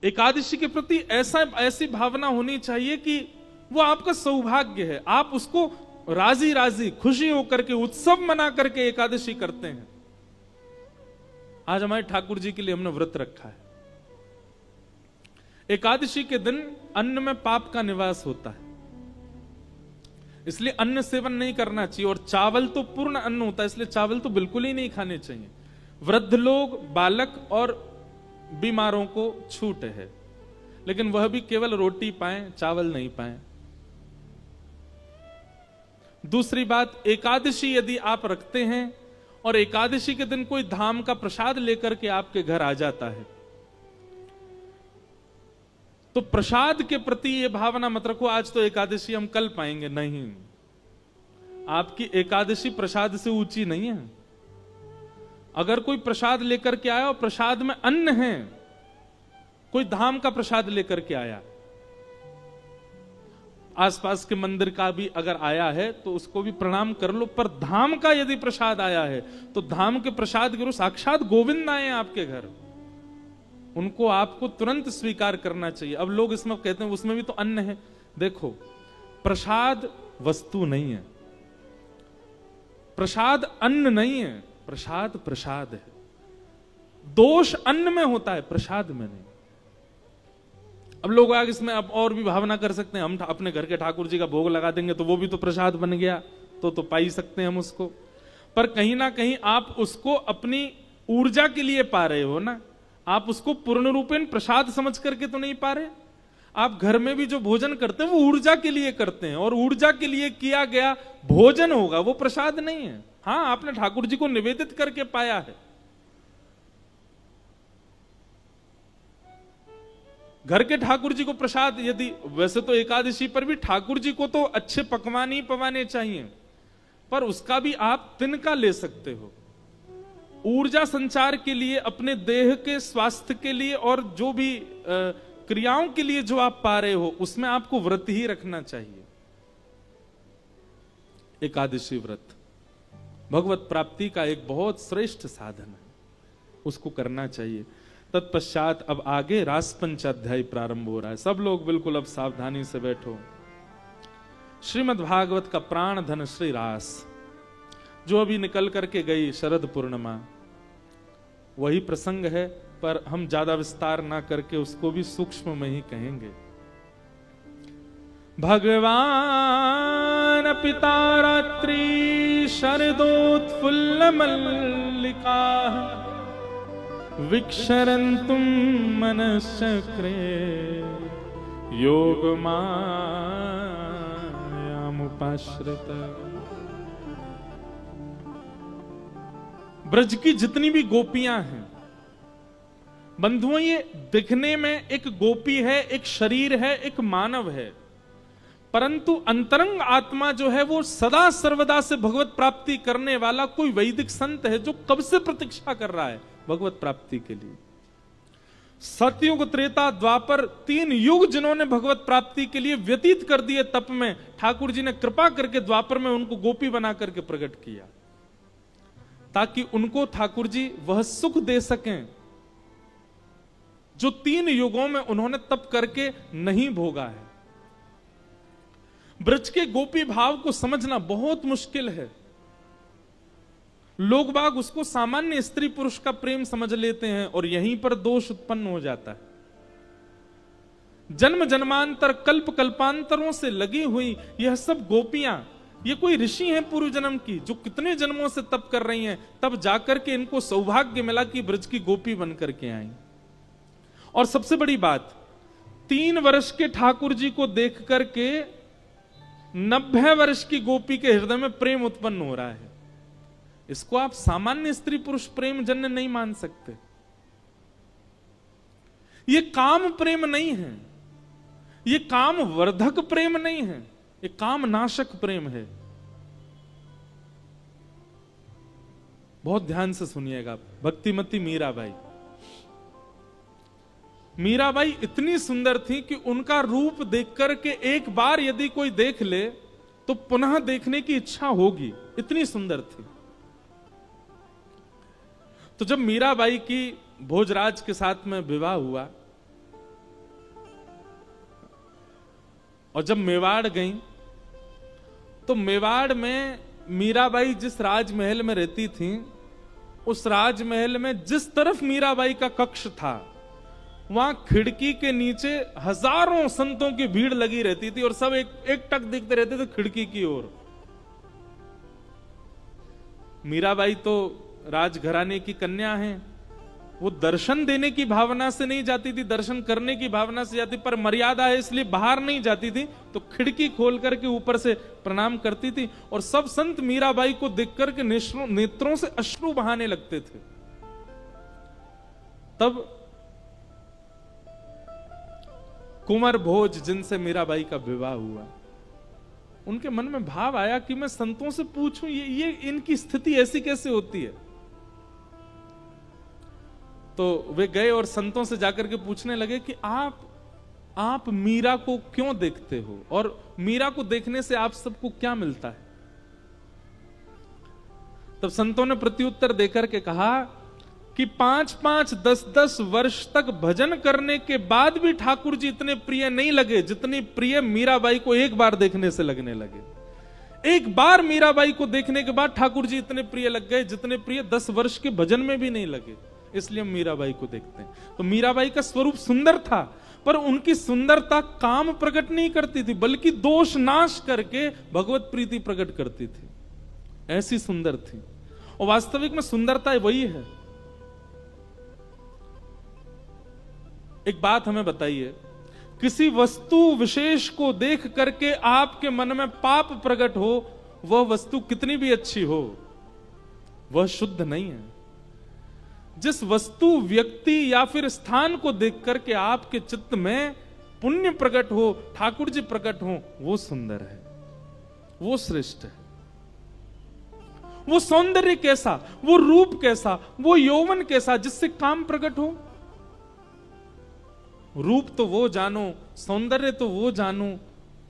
एकादशी के प्रति ऐसी भावना होनी चाहिए कि वो आपका सौभाग्य है, आप उसको राजी राजी खुशी होकर के उत्सव मना करके एकादशी करते हैं। आज हमारे ठाकुर जी के लिए हमने व्रत रखा है। एकादशी के दिन अन्न में पाप का निवास होता है, इसलिए अन्न सेवन नहीं करना चाहिए। और चावल तो पूर्ण अन्न होता है, इसलिए चावल तो बिल्कुल ही नहीं खाने चाहिए। वृद्ध लोग, बालक और बीमारों को छूट है, लेकिन वह भी केवल रोटी पाएं, चावल नहीं पाएं। दूसरी बात, एकादशी यदि आप रखते हैं और एकादशी के दिन कोई धाम का प्रसाद लेकर के आपके घर आ जाता है, तो प्रसाद के प्रति यह भावना मत रखो आज तो एकादशी हम कल पाएंगे। नहीं, आपकी एकादशी प्रसाद से ऊंची नहीं है। अगर कोई प्रसाद लेकर के आया और प्रसाद में अन्न है, कोई धाम का प्रसाद लेकर के आया, आसपास के मंदिर का भी अगर आया है तो उसको भी प्रणाम कर लो, पर धाम का यदि प्रसाद आया है तो धाम के प्रसाद के साक्षात गोविंद आए आपके घर, उनको आपको तुरंत स्वीकार करना चाहिए। अब लोग इसमें कहते हैं उसमें भी तो अन्न है। देखो, प्रसाद वस्तु नहीं है, प्रसाद अन्न नहीं है, प्रसाद प्रसाद है। दोष अन्न में होता है, प्रसाद में नहीं। अब लोग आगे इसमें अब और भी भावना कर सकते हैं, हम अपने घर के ठाकुर जी का भोग लगा देंगे तो वो भी तो प्रसाद बन गया, तो पा ही सकते हैं हम उसको। पर कहीं ना कहीं आप उसको अपनी ऊर्जा के लिए पा रहे हो ना, आप उसको पूर्ण रूपेण प्रसाद समझ करके तो नहीं पा रहे। आप घर में भी जो भोजन करते हैं वो ऊर्जा के लिए करते हैं, और ऊर्जा के लिए किया गया भोजन होगा, वो प्रसाद नहीं है। हाँ, आपने ठाकुर जी को निवेदित करके पाया है। घर के ठाकुर जी को प्रसाद यदि, वैसे तो एकादशी पर भी ठाकुर जी को तो अच्छे पकवान ही पवाने चाहिए, पर उसका भी आप तिनका ले सकते हो। ऊर्जा संचार के लिए, अपने देह के स्वास्थ्य के लिए और जो भी क्रियाओं के लिए जो आप पा रहे हो, उसमें आपको व्रत ही रखना चाहिए। एकादशी व्रत भगवत प्राप्ति का एक बहुत श्रेष्ठ साधन है, उसको करना चाहिए। तत्पश्चात अब आगे रास पंचाध्याय प्रारंभ हो रहा है। सब लोग बिल्कुल अब सावधानी से बैठो। श्रीमद् भागवत का प्राण धन श्री रास, जो अभी निकल करके गई शरद पूर्णिमा, वही प्रसंग है, पर हम ज्यादा विस्तार ना करके उसको भी सूक्ष्म में ही कहेंगे। भगवान पिता रात्रि शरदोत्फुल्ल मल्लिका विक्षरन्तुं मनश्चक्रे योगमायामुपाश्रित। ब्रज की जितनी भी गोपियां हैं बंधुओं, ये दिखने में एक गोपी है, एक शरीर है, एक मानव है, परंतु अंतरंग आत्मा जो है वो सदा सर्वदा से भगवत प्राप्ति करने वाला कोई वैदिक संत है, जो कब से प्रतीक्षा कर रहा है भगवत प्राप्ति के लिए। सतयुग, त्रेता, द्वापर, 3 युग जिन्होंने भगवत प्राप्ति के लिए व्यतीत कर दिए तप में, ठाकुर जी ने कृपा करके द्वापर में उनको गोपी बना करके प्रकट किया, ताकि उनको ठाकुर जी वह सुख दे सकें जो 3 युगों में उन्होंने तप करके नहीं भोगा है। ब्रज के गोपी भाव को समझना बहुत मुश्किल है। लोग बाग उसको सामान्य स्त्री पुरुष का प्रेम समझ लेते हैं और यहीं पर दोष उत्पन्न हो जाता है। जन्म जन्मांतर, कल्प कल्पांतरों से लगी हुई यह सब गोपियां, ये कोई ऋषि हैं पूर्व जन्म की, जो कितने जन्मों से तप कर रही हैं, तब जाकर के इनको सौभाग्य मिला कि ब्रज की गोपी बन करके आई। और सबसे बड़ी बात, 3 वर्ष के ठाकुर जी को देख करके 90 वर्ष की गोपी के हृदय में प्रेम उत्पन्न हो रहा है। इसको आप सामान्य स्त्री पुरुष प्रेम जन्य नहीं मान सकते। ये काम प्रेम नहीं है, ये काम वर्धक प्रेम नहीं है, ये काम नाशक प्रेम है। बहुत ध्यान से सुनिएगा। भक्तिमती मीराबाई, मीराबाई इतनी सुंदर थी कि उनका रूप देख करके एक बार यदि कोई देख ले तो पुनः देखने की इच्छा होगी, इतनी सुंदर थी। तो जब मीराबाई की भोजराज के साथ में विवाह हुआ और जब मेवाड़ गई तो मेवाड़ में मीराबाई जिस राजमहल में रहती थी, उस राजमहल में जिस तरफ मीराबाई का कक्ष था, वहां खिड़की के नीचे हजारों संतों की भीड़ लगी रहती थी और सब एक टक देखते रहते थे खिड़की की ओर। मीराबाई तो राजघराने की कन्या है, वो दर्शन देने की भावना से नहीं जाती थी, दर्शन करने की भावना से जाती, पर मर्यादा है इसलिए बाहर नहीं जाती थी, तो खिड़की खोल करके ऊपर से प्रणाम करती थी। और सब संत मीराबाई को देख करके नेत्रों से अश्रु बहाने लगते थे। तब कुंवर भोज जिनसे मीराबाई का विवाह हुआ, उनके मन में भाव आया कि मैं संतों से पूछूं ये इनकी स्थिति ऐसी कैसे होती है। तो वे गए और संतों से जाकर के पूछने लगे कि आप मीरा को क्यों देखते हो और मीरा को देखने से आप सबको क्या मिलता है। तब संतों ने प्रत्युत्तर देकर के कहा कि 5-5, 10-10 वर्ष तक भजन करने के बाद भी ठाकुर जी इतने प्रिय नहीं लगे जितनी प्रिय मीराबाई को एक बार देखने से लगने लगे। एक बार मीराबाई को देखने के बाद ठाकुर जी इतने प्रिय लग गए जितने प्रिय 10 वर्ष के भजन में भी नहीं लगे। इसलिए हम मीराबाई को देखते हैं। तो मीराबाई का स्वरूप सुंदर था, पर उनकी सुंदरता काम प्रकट नहीं करती थी, बल्कि दोष नाश करके भगवत प्रीति प्रकट करती थी। ऐसी सुंदर थी। और वास्तविक में सुंदरता वही है। एक बात हमें बताइए, किसी वस्तु विशेष को देख करके आपके मन में पाप प्रकट हो, वह वस्तु कितनी भी अच्छी हो, वह शुद्ध नहीं है। जिस वस्तु, व्यक्ति या फिर स्थान को देख करके आपके चित्त में पुण्य प्रकट हो, ठाकुर जी प्रकट हो, वो सुंदर है, वो श्रेष्ठ है। वो सौंदर्य कैसा, वो रूप कैसा, वो यौवन कैसा, जिससे काम प्रकट हो। रूप तो वो जानो, सौंदर्य तो वो जानो,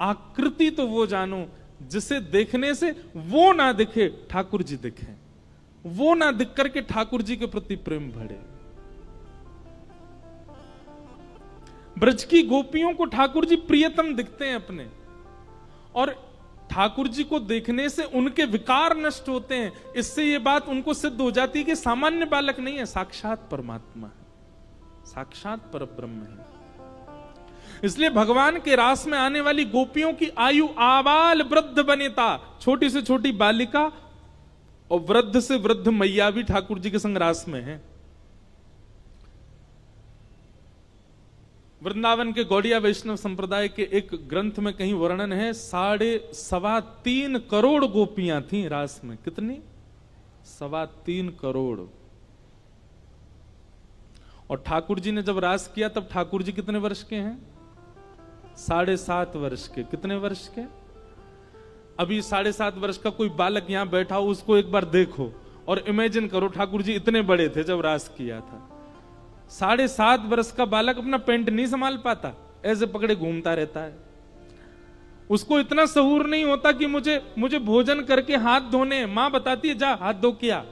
आकृति तो वो जानो जिसे देखने से वो ना दिखे ठाकुर जी दिखे, वो ना दिख करके ठाकुर जी के प्रति प्रेम बढ़े। ब्रज की गोपियों को ठाकुर जी प्रियतम दिखते हैं अपने, और ठाकुर जी को देखने से उनके विकार नष्ट होते हैं। इससे यह बात उनको सिद्ध हो जाती है कि सामान्य बालक नहीं है, साक्षात परमात्मा है, साक्षात परब्रह्म है। इसलिए भगवान के रास में आने वाली गोपियों की आयु आबाल वृद्ध बनेता, छोटी से छोटी बालिका और वृद्ध से वृद्ध मैया भी ठाकुर जी के संग रास में है। वृंदावन के गौड़िया वैष्णव संप्रदाय के एक ग्रंथ में कहीं वर्णन है, 3.25 करोड़ गोपियां थीं रास में। कितनी? 3.25 करोड़। और ठाकुर जी ने जब रास किया तब ठाकुर जी कितने वर्ष के हैं? 7.5 वर्ष के। कितने वर्ष के? अभी 7.5 वर्ष का कोई बालक यहां बैठा हो, उसको एक बार देखो और इमेजिन करो ठाकुर जी इतने बड़े थे जब रास किया था। 7.5 वर्ष का बालक अपना पेंट नहीं संभाल पाता, ऐसे पकड़े घूमता रहता है। उसको इतना सहूर नहीं होता कि मुझे भोजन करके हाथ धोने, मां बताती है जा हाथ धो किया।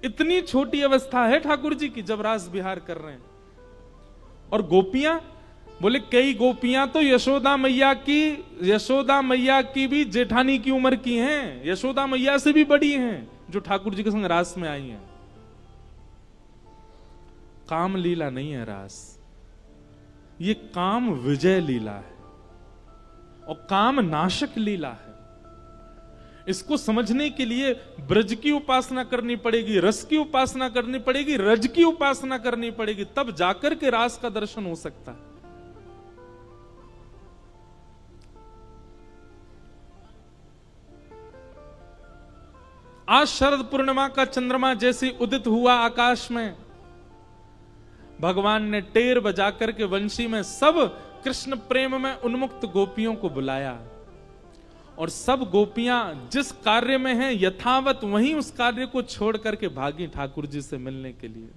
इतनी छोटी अवस्था है ठाकुर जी की जब रास विहार कर रहे हैं। और गोपियां बोले, कई गोपियां तो यशोदा मैया की भी जेठानी की उम्र की हैं, यशोदा मैया से भी बड़ी हैं, जो ठाकुर जी के संग रास में आई हैं। काम लीला नहीं है रास, ये काम विजय लीला है और काम नाशक लीला है। इसको समझने के लिए ब्रज की उपासना करनी पड़ेगी, रस की उपासना करनी पड़ेगी, रज की उपासना करनी पड़ेगी, तब जाकर के रास का दर्शन हो सकता है। आज शरद पूर्णिमा का चंद्रमा जैसे उदित हुआ आकाश में, भगवान ने टेर बजा करके वंशी में सब कृष्ण प्रेम में उन्मुक्त गोपियों को बुलाया। और सब गोपियां जिस कार्य में हैं यथावत वहीं उस कार्य को छोड़ करके भागी ठाकुर जी से मिलने के लिए।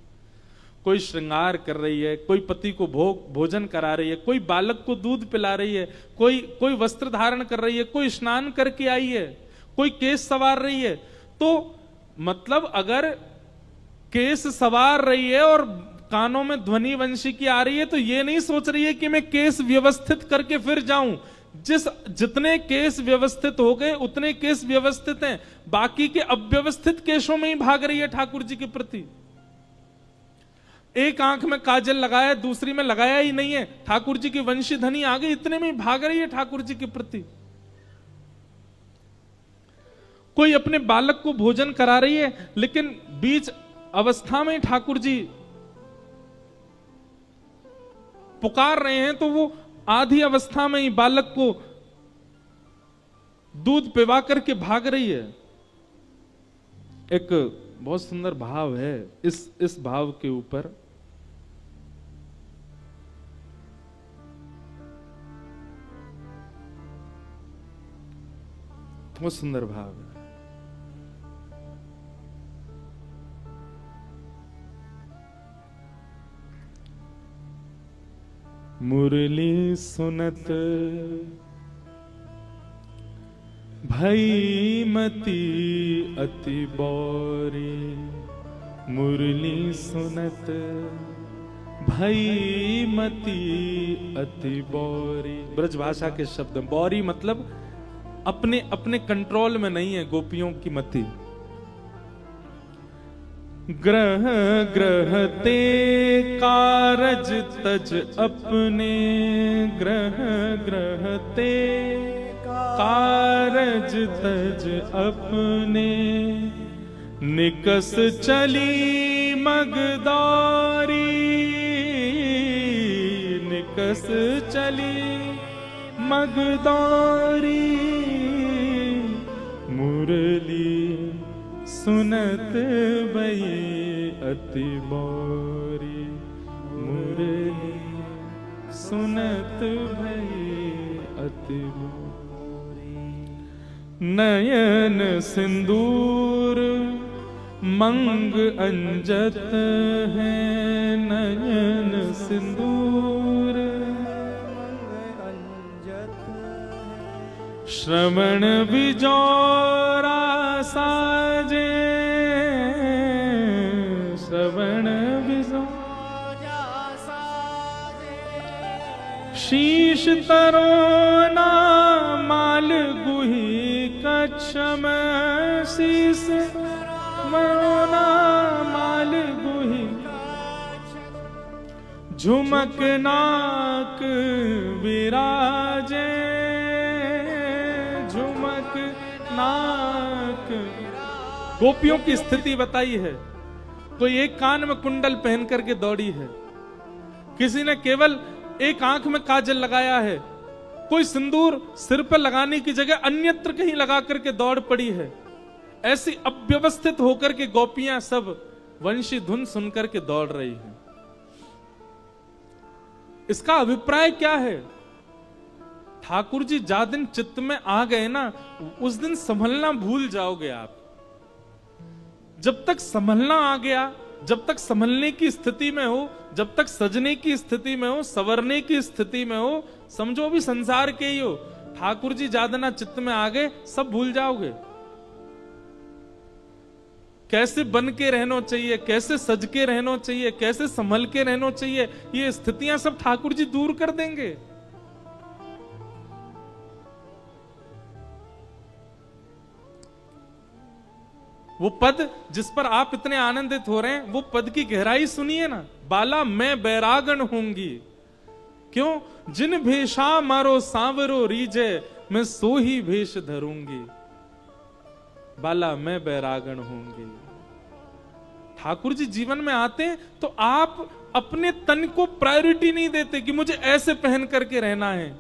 कोई श्रृंगार कर रही है, कोई पति को भोजन करा रही है, कोई बालक को दूध पिला रही है, कोई वस्त्र धारण कर रही है, कोई स्नान करके आई है, कोई केस संवार रही है। तो मतलब अगर केस संवार रही है और कानों में ध्वनि वंशी की आ रही है तो ये नहीं सोच रही है कि मैं केस व्यवस्थित करके फिर जाऊं। जितने केस व्यवस्थित हो गए उतने केस व्यवस्थित हैं, बाकी के अव्यवस्थित केसों में ही भाग रही है ठाकुर जी के प्रति। एक आंख में काजल लगाया, दूसरी में लगाया ही नहीं है, ठाकुर जी की वंशी धनी आ गई, इतने में ही भाग रही है ठाकुर जी के प्रति। कोई अपने बालक को भोजन करा रही है, लेकिन बीच अवस्था में ठाकुर जी पुकार रहे हैं तो वो आधी अवस्था में ही बालक को दूध पिवा करके भाग रही है। एक बहुत सुंदर भाव है इस भाव के ऊपर। बहुत सुंदर भाव है। मुरली सुनत भई मती अति बौरी, मुरली सुनत भई मती अति बौरी। ब्रज भाषा के शब्द, बौरी मतलब अपने अपने कंट्रोल में नहीं है गोपियों की मति। ग्रह ग्रह ते कारज तज अपने, ग्रह ग्रह ते कारज तज अपने, निकस चली मगदारी, निकस चली मगदारी, मुरली सुनत भई अति बौरी, मुरली सुनत भई अति बौरी। नयन सिंदूर मंग अंजत है, नयन सिंदूर श्रवण बिजोरा साजे, श्रवण बिजोरा साजे, शीश तरोना माल गुही कच्छम, शीश मरोना माल गुही, झुमक नाक विराजे, झुमक नाक। गोपियों की स्थिति बताई है। कोई एक कान में कुंडल पहन करके दौड़ी है, किसी ने केवल एक आंख में काजल लगाया है, कोई सिंदूर सिर पर लगाने की जगह अन्यत्र कहीं लगा करके दौड़ पड़ी है। ऐसी अव्यवस्थित होकर के गोपियां सब वंशी धुन सुनकर के दौड़ रही हैं। इसका अभिप्राय क्या है? ठाकुर जी जा दिन चित्त में आ गए ना, उस दिन संभलना भूल जाओगे आप। जब तक संभलना आ गया, जब तक संभलने की स्थिति में हो, जब तक सजने की स्थिति में हो, संवरने की स्थिति में हो, समझो अभी संसार के ही हो। ठाकुर जी जादना चित्त में आ गए, सब भूल जाओगे। कैसे बन के रहना चाहिए, कैसे सज के रहना चाहिए, कैसे संभल के रहना चाहिए, ये स्थितियां सब ठाकुर जी दूर कर देंगे। वो पद जिस पर आप इतने आनंदित हो रहे हैं, वो पद की गहराई सुनिए ना। बाला मैं बैरागण होंगी, क्यों? जिन भेषा मारो सांवरो रीजे, मैं सो ही भेष धरूंगी। बाला मैं बैरागण होंगी। ठाकुर जी जीवन में आते हैं तो आप अपने तन को प्रायोरिटी नहीं देते कि मुझे ऐसे पहन करके रहना है।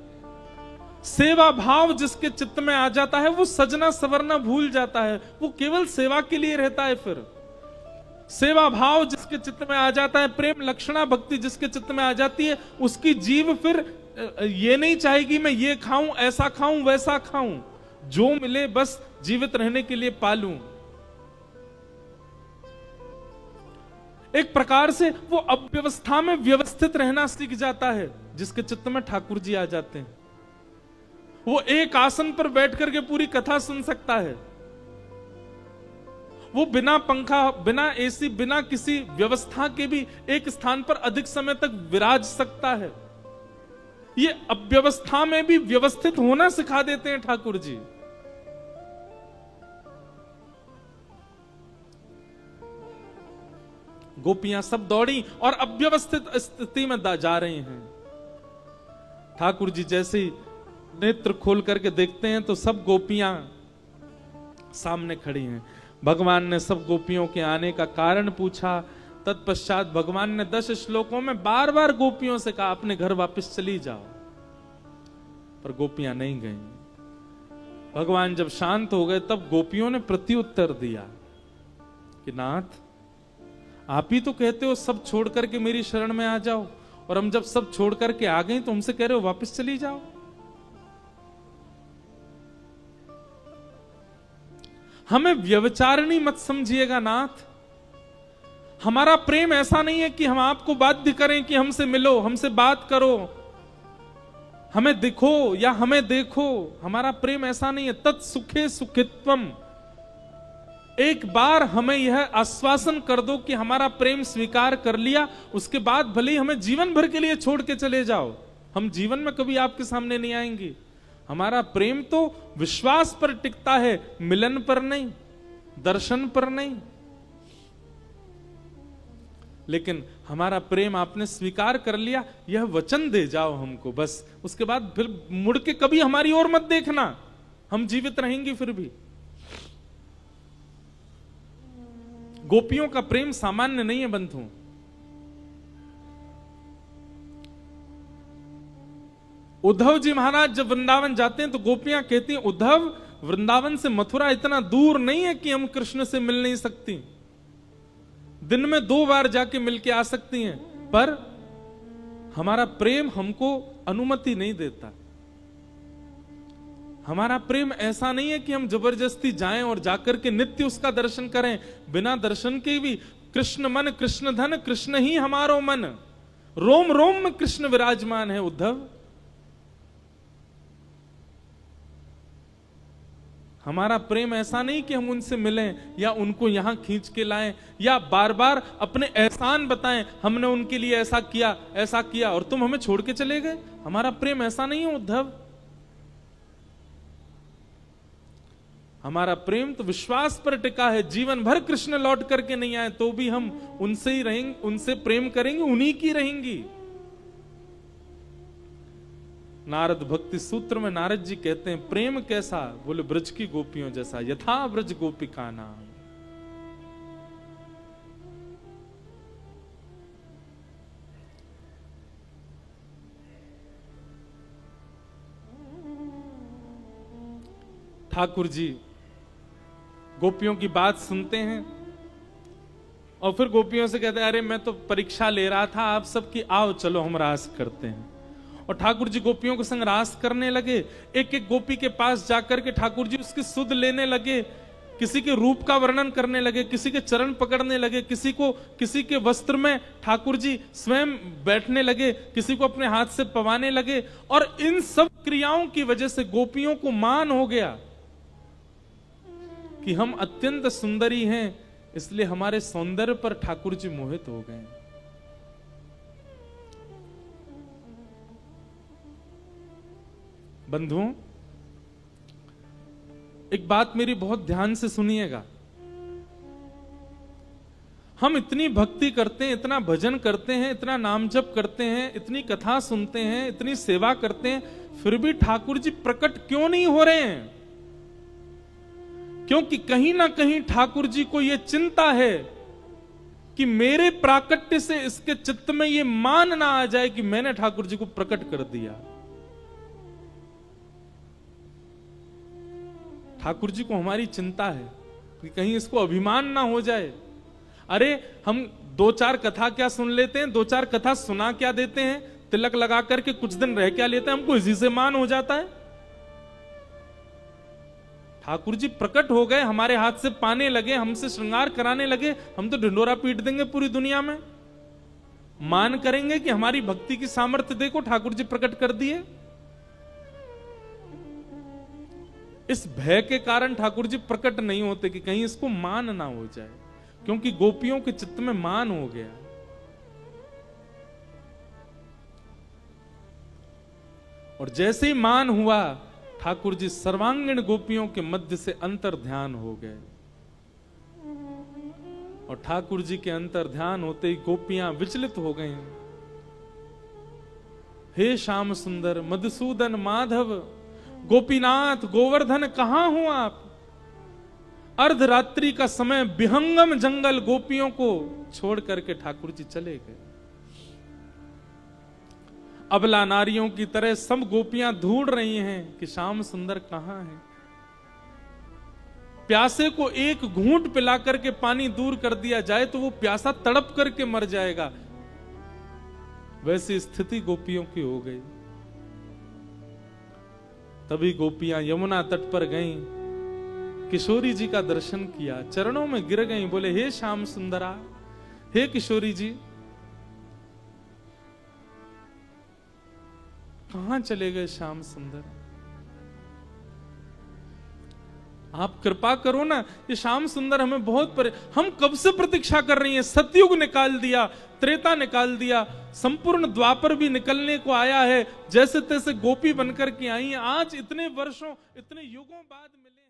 सेवा भाव जिसके चित्त में आ जाता है वो सजना सवरना भूल जाता है, वो केवल सेवा के लिए रहता है। फिर सेवा भाव जिसके चित्त में आ जाता है, प्रेम लक्षणा भक्ति जिसके चित्त में आ जाती है, उसकी जीव फिर ये नहीं चाहेगी मैं ये खाऊं, ऐसा खाऊं, वैसा खाऊं, जो मिले बस जीवित रहने के लिए पालूं। एक प्रकार से वो अव्यवस्था में व्यवस्थित रहना सीख जाता है जिसके चित्त में ठाकुर जी आ जाते हैं। वो एक आसन पर बैठ करके पूरी कथा सुन सकता है, वो बिना पंखा, बिना एसी, बिना किसी व्यवस्था के भी एक स्थान पर अधिक समय तक विराज सकता है। ये अव्यवस्था में भी व्यवस्थित होना सिखा देते हैं ठाकुर जी। गोपियां सब दौड़ी और अव्यवस्थित स्थिति में जा रही हैं। ठाकुर जी जैसे ही नेत्र खोल करके देखते हैं तो सब गोपियां सामने खड़ी हैं। भगवान ने सब गोपियों के आने का कारण पूछा। तत्पश्चात भगवान ने 10 श्लोकों में बार बार गोपियों से कहा अपने घर वापस चली जाओ, पर गोपियां नहीं गईं। भगवान जब शांत हो गए तब गोपियों ने प्रत्युत्तर दिया कि नाथ, आप ही तो कहते हो सब छोड़ करके मेरी शरण में आ जाओ, और हम जब सब छोड़ करके आ गए तो हमसे कह रहे हो वापस चली जाओ। हमें व्यभिचारिणी मत समझिएगा नाथ। हमारा प्रेम ऐसा नहीं है कि हम आपको बाध्य करें कि हमसे मिलो, हमसे बात करो, हमें दिखो या हमें देखो। हमारा प्रेम ऐसा नहीं है। तत्सुखे सुखित्वम। एक बार हमें यह आश्वासन कर दो कि हमारा प्रेम स्वीकार कर लिया, उसके बाद भले ही हमें जीवन भर के लिए छोड़ के चले जाओ, हम जीवन में कभी आपके सामने नहीं आएंगे। हमारा प्रेम तो विश्वास पर टिकता है, मिलन पर नहीं, दर्शन पर नहीं। लेकिन हमारा प्रेम आपने स्वीकार कर लिया, यह वचन दे जाओ हमको बस। उसके बाद फिर मुड़ के कभी हमारी ओर मत देखना, हम जीवित रहेंगे फिर भी। गोपियों का प्रेम सामान्य नहीं है बंधु। उद्धव जी महाराज जब वृंदावन जाते हैं तो गोपियां कहती हैं, उद्धव, वृंदावन से मथुरा इतना दूर नहीं है कि हम कृष्ण से मिल नहीं सकती। दिन में 2 बार जाके मिलके आ सकती हैं, पर हमारा प्रेम हमको अनुमति नहीं देता। हमारा प्रेम ऐसा नहीं है कि हम जबरदस्ती जाएं और जाकर के नित्य उसका दर्शन करें। बिना दर्शन के भी कृष्ण मन, कृष्ण धन, कृष्ण ही हमारो मन, रोम रोम में कृष्ण विराजमान है। उद्धव, हमारा प्रेम ऐसा नहीं कि हम उनसे मिलें या उनको यहां खींच के लाएं या बार बार अपने एहसान बताएं, हमने उनके लिए ऐसा किया और तुम हमें छोड़ के चले गए। हमारा प्रेम ऐसा नहीं है उद्धव। हमारा प्रेम तो विश्वास पर टिका है। जीवन भर कृष्ण लौट करके नहीं आए तो भी हम उनसे ही रहेंगे, उनसे प्रेम करेंगे, उन्हीं की रहेंगी। नारद भक्ति सूत्र में नारद जी कहते हैं, प्रेम कैसा? बोले ब्रज की गोपियों जैसा, यथा ब्रज गोपिका नाम। ठाकुर जी गोपियों की बात सुनते हैं और फिर गोपियों से कहते हैं, अरे मैं तो परीक्षा ले रहा था आप सबकी, आओ चलो हम रास करते हैं। और ठाकुर जी गोपियों के संग रास करने लगे। एक एक गोपी के पास जाकर के ठाकुर जी उसकी सुध लेने लगे, किसी के रूप का वर्णन करने लगे, किसी के चरण पकड़ने लगे, किसी के वस्त्र में ठाकुर जी स्वयं बैठने लगे, किसी को अपने हाथ से पवाने लगे। और इन सब क्रियाओं की वजह से गोपियों को मान हो गया कि हम अत्यंत सुंदरी हैं, इसलिए हमारे सौंदर्य पर ठाकुर जी मोहित हो गए। बंधुओं, एक बात मेरी बहुत ध्यान से सुनिएगा। हम इतनी भक्ति करते हैं, इतना भजन करते हैं, इतना नाम जप करते हैं, इतनी कथा सुनते हैं, इतनी सेवा करते हैं, फिर भी ठाकुर जी प्रकट क्यों नहीं हो रहे हैं? क्योंकि कहीं ना कहीं ठाकुर जी को यह चिंता है कि मेरे प्राकट्य से इसके चित्त में यह मान ना आ जाए कि मैंने ठाकुर जी को प्रकट कर दिया। ठाकुर जी को हमारी चिंता है कि कहीं इसको अभिमान ना हो जाए। अरे हम 2-4 कथा क्या सुन लेते हैं, 2-4 कथा सुना क्या देते हैं, तिलक लगा करके कुछ दिन रह क्या लेते हैं, हमको इसी से मान हो जाता है। ठाकुर जी प्रकट हो गए, हमारे हाथ से पाने लगे, हमसे श्रृंगार कराने लगे, हम तो ढिंडोरा पीट देंगे पूरी दुनिया में। मान करेंगे कि हमारी भक्ति की सामर्थ्य देखो, ठाकुर जी प्रकट कर दिए। इस भय के कारण ठाकुर जी प्रकट नहीं होते कि कहीं इसको मान ना हो जाए, क्योंकि गोपियों के चित्त में मान हो गया। और जैसे ही मान हुआ, ठाकुर जी सर्वांगीण गोपियों के मध्य से अंतर ध्यान हो गए। और ठाकुर जी के अंतर ध्यान होते ही गोपियां विचलित हो गई। हे श्याम सुंदर, मधुसूदन, माधव, गोपीनाथ, गोवर्धन, कहां हो आप? अर्धरात्रि का समय विहंगम जंगल गोपियों को छोड़ करके ठाकुर जी चले गए। अबला नारियों की तरह सब गोपियां ढूंढ रही हैं कि श्याम सुंदर कहां है। प्यासे को एक घूंट पिला करके पानी दूर कर दिया जाए तो वो प्यासा तड़प करके मर जाएगा, वैसी स्थिति गोपियों की हो गई। तभी गोपियां यमुना तट पर गईं, किशोरी जी का दर्शन किया, चरणों में गिर गईं, बोले हे श्याम सुंदरा, हे किशोरी जी, कहां चले गए श्याम सुंदर? आप कृपा करो ना, ये श्याम सुंदर हमें हम कब से प्रतीक्षा कर रही हैं। सतयुग निकाल दिया, त्रेता निकाल दिया, संपूर्ण द्वापर भी निकलने को आया है, जैसे तैसे गोपी बनकर के आई हैं। आज इतने वर्षों, इतने युगों बाद मिले।